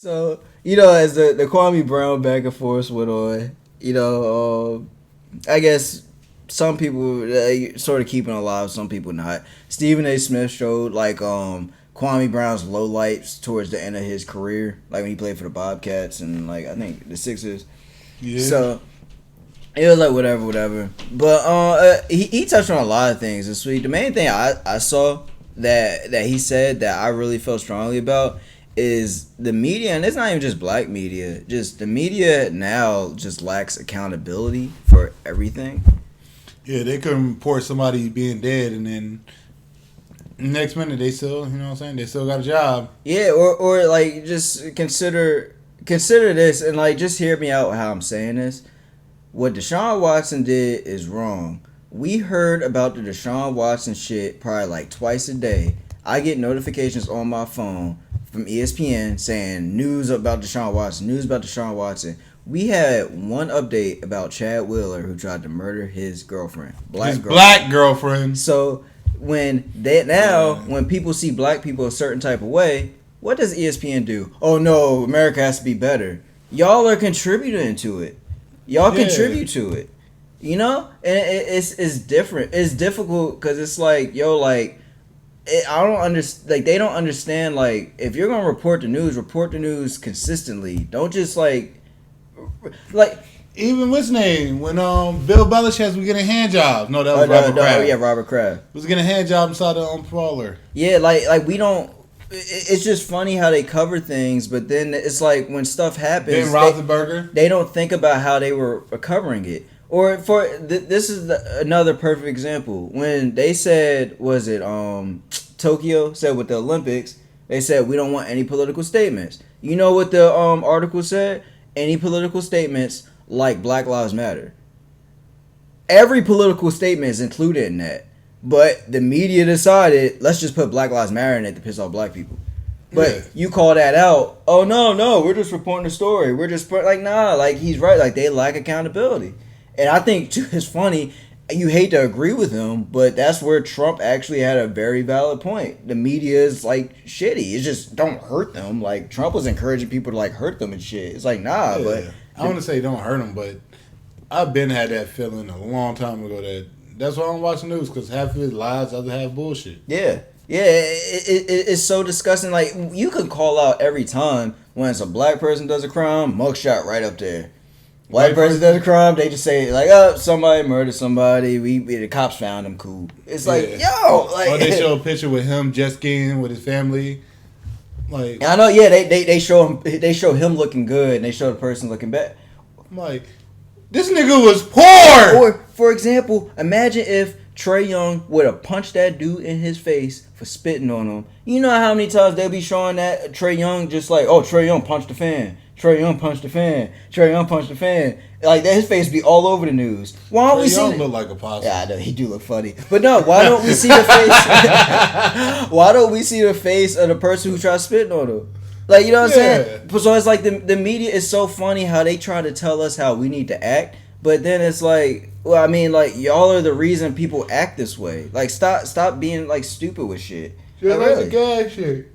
So, as the Kwame Brown back and forth went on, I guess some people sort of keeping alive, some people not. Stephen A. Smith showed Kwame Brown's lowlights towards the end of his career, like when he played for the Bobcats and I think the Sixers. Yeah. So it was like whatever. But he touched on a lot of things this week. The main thing I saw that he said that I really felt strongly about is the media, and it's not even just black media, just the media now just lacks accountability for everything. Yeah, they can report somebody being dead and then next minute they still, they still got a job. Yeah, or just consider this and just hear me out how I'm saying this. What Deshaun Watson did is wrong. We heard about the Deshaun Watson shit probably twice a day. I get notifications on my phone from ESPN saying news about Deshaun Watson. We had one update about Chad Wheeler who tried to murder his girlfriend. Black girlfriend. So when people see black people a certain type of way, what does ESPN do? Oh no, America has to be better. Y'all are contributing to it. Y'all contribute to it. And it's different. It's difficult because it's I don't understand. They don't understand. If you're gonna report the news consistently. Don't just even what's name when Bill Belichick was getting hand jobs. No, that was Robert Kraft. Yeah, Robert Kraft was getting a hand job inside the parlor. Yeah, we don't. It's just funny how they cover things, but then it's when stuff happens. Ben Roethlisberger. They don't think about how they were covering it. Or this is another perfect example. When they said, was it Tokyo said with the Olympics, they said we don't want any political statements. You know what the article said? Any political statements like Black Lives Matter. Every political statement is included in that. But the media decided, let's just put Black Lives Matter in it to piss off black people. But you call that out, oh no, we're just reporting the story. We're just he's right. They lack accountability. And I think, too, it's funny, you hate to agree with him, but that's where Trump actually had a very valid point. The media is, shitty. It's just, don't hurt them. Trump was encouraging people to, hurt them and shit. It's nah, yeah. But... I want to say don't hurt them, but I've been had that feeling a long time ago that's why I don't watch the news, because half of it lies, the other half bullshit. Yeah. Yeah, it's so disgusting. You can call out every time when it's a black person does a crime, mugshot right up there. White person does a crime, they just say somebody murdered somebody. The cops found him. Cool. It's or they show a picture with him jet skiing with his family. I know. Yeah, they show him. They show him looking good, and they show the person looking bad. I'm this nigga was poor. Or for example, imagine if Trae Young would have punched that dude in his face for spitting on him. You know how many times they'll be showing that Trae Young just Trae Young punched the fan. Trae Young punched the fan. Trae Young punched the fan. His face be all over the news. Why don't we see? Trae Young look like a possum. Yeah, I know he do look funny. But no, why don't we see the face? Why don't we see the face of the person who tried spitting on him? You know what I'm saying? So it's the media is so funny how they try to tell us how we need to act, but then it's y'all are the reason people act this way. Stop being stupid with shit. The gas shit.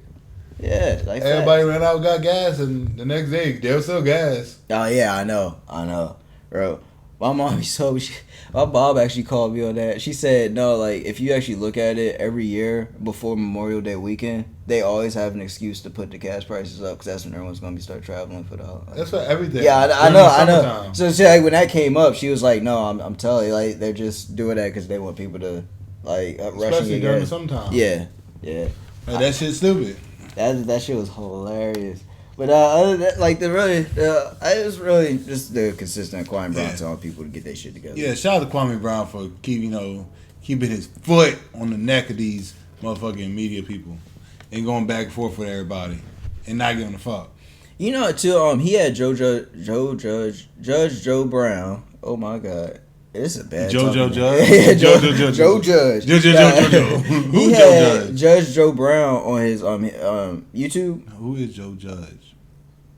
Yeah, everybody ran out, got gas, and the next day there was still gas. Oh yeah, I know, bro. My mom my mom actually called me on that. She said no, if you actually look at it, every year before Memorial Day weekend, they always have an excuse to put the gas prices up because that's when everyone's gonna start traveling for the holiday. That's for everything. Yeah, I know. So she, when that came up, she was like, "No, I'm telling you, they're just doing that because they want people to especially during the summertime." Yeah. That shit's stupid. That shit was hilarious. But other than it was really just the consistent Kwame Brown telling people to get their shit together. Yeah, shout out to Kwame Brown for keeping his foot on the neck of these motherfucking media people and going back and forth with everybody and not giving a fuck. Too. He had Judge Joe Brown. Oh my God. It's a bad Joe Judge. Joe Judge. He had Judge Joe Brown on his YouTube. Who is Joe Judge?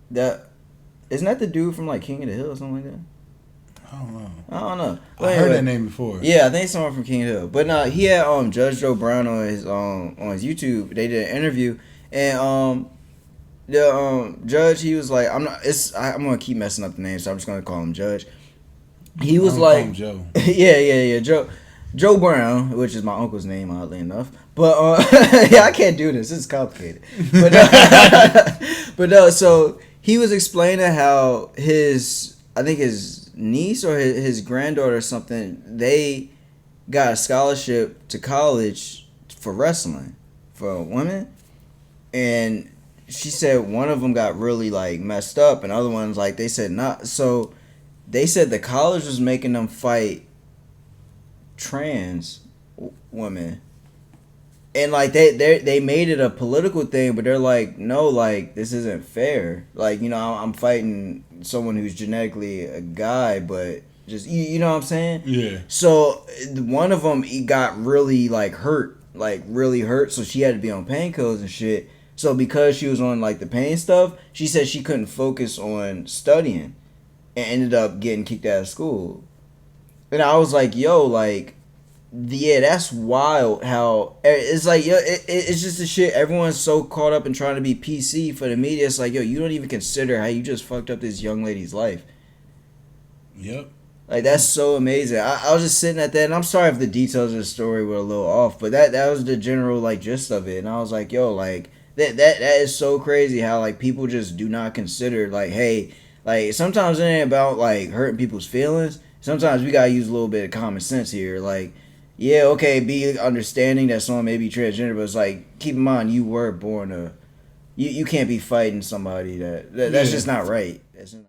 Isn't that the dude from King of the Hill or something like that? I don't know. I heard that name before. Yeah, I think it's someone from King of the Hill. But no, he had Judge Joe Brown on his YouTube. They did an interview, and the judge, he was like, I'm gonna keep messing up the name, so I'm just gonna call him Judge. He was I'm gonna call like, him Joe. yeah, Joe Brown, which is my uncle's name, oddly enough. But yeah, I can't do this. It's complicated. But but no, so he was explaining how I think his niece or his granddaughter or something, they got a scholarship to college for wrestling for women, and she said one of them got really like messed up, and other ones like they said not. So they said the college was making them fight trans women, and like they made it a political thing, but they're like, no, like this isn't fair. Like, you know, I'm fighting someone who's genetically a guy, but just you know what I'm saying? Yeah. So one of them, he got really like hurt, like really hurt. So she had to be on painkillers and shit. So because she was on like the pain stuff, she said she couldn't focus on studying, and ended up getting kicked out of school. And I was like, yo, like, yeah, that's wild. How it's like, yo, it's just the shit. Everyone's so caught up in trying to be PC for the media. It's like, yo, you don't even consider how you just fucked up this young lady's life. Yep. Like, that's so amazing. I was just sitting at that, and I'm sorry if the details of the story were a little off, but that was the general like gist of it. And I was like, yo, like that is so crazy how like people just do not consider like, hey, like sometimes it ain't about like hurting people's feelings. Sometimes we gotta use a little bit of common sense here. Like, yeah, okay, be understanding that someone may be transgender, but it's like keep in mind you were born a, you can't be fighting somebody that's Yeah. just not right. That's